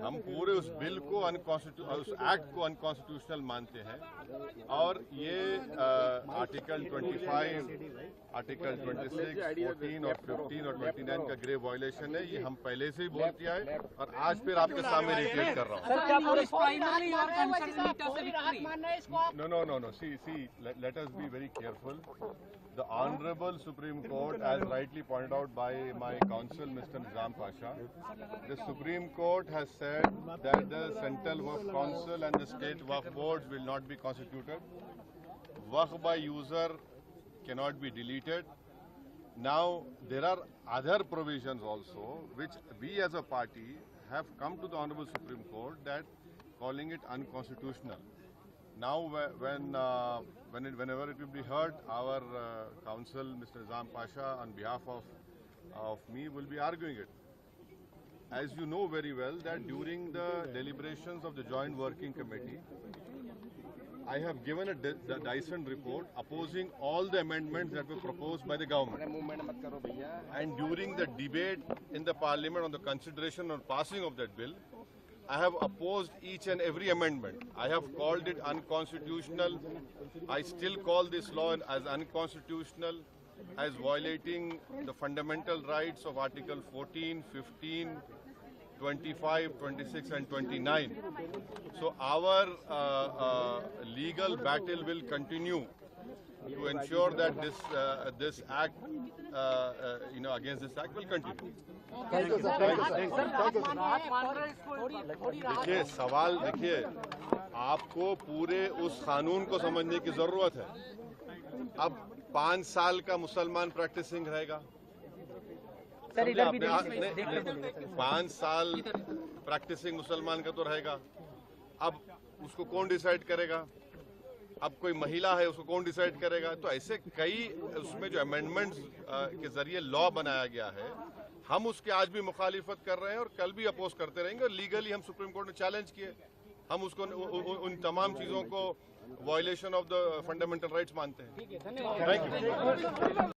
हम पूरे उस बिल को उस एक्ट को अनकॉन्स्टिट्यूशनल मानते हैं और ये आर्टिकल 25, आर्टिकल 26, 14 और 15 और 29 का ग्रेव वायलेशन है। ये हम पहले से ही बोल किया है और आज फिर आपके सामने रिट्रेट कर रहा हूँ। No. See, let us be very careful. The Honorable Supreme Court, as rightly pointed out by my counsel, Mr. Nizam Pasha, the Supreme Court has said that the Central Waqf Council and the State Waqf Boards will not be constituted. Waqf by user cannot be deleted. Now, there are other provisions also, which we as a party have come to the Honorable Supreme Court that calling it unconstitutional. Now, whenever it will be heard, our counsel, Mr. Nizam Pasha, on behalf of me, will be arguing it. As you know very well, that during the deliberations of the Joint Working Committee, I have given a Dyson report opposing all the amendments that were proposed by the government. And during the debate in the Parliament on the consideration or passing of that bill, I have opposed each and every amendment. I have called it unconstitutional. I still call this law as unconstitutional, as violating the fundamental rights of Article 14, 15, 25, 26 and 29. So our legal battle will continue to ensure that this act, against this act will continue. देखिए सवाल देखिए आपको पूरे उस कानून को समझने की जरूरत है। अब 5 साल का मुसलमान प्रैक्टिसिंग रहेगा, 5 साल प्रैक्टिसिंग मुसलमान का तो रहेगा। अब उसको कौन डिसाइड करेगा? अब कोई महिला है उसको कौन डिसाइड करेगा? तो ऐसे कई उसमें जो अमेंडमेंट्स के जरिए लॉ बनाया गया है, हम उसके आज भी मुखालिफत कर रहे हैं और कल भी अपोज करते रहेंगे और लीगली हम सुप्रीम कोर्ट में चैलेंज किए। हम उसको उन तमाम चीजों को violation of the fundamental rights मानते हैं। Thank you.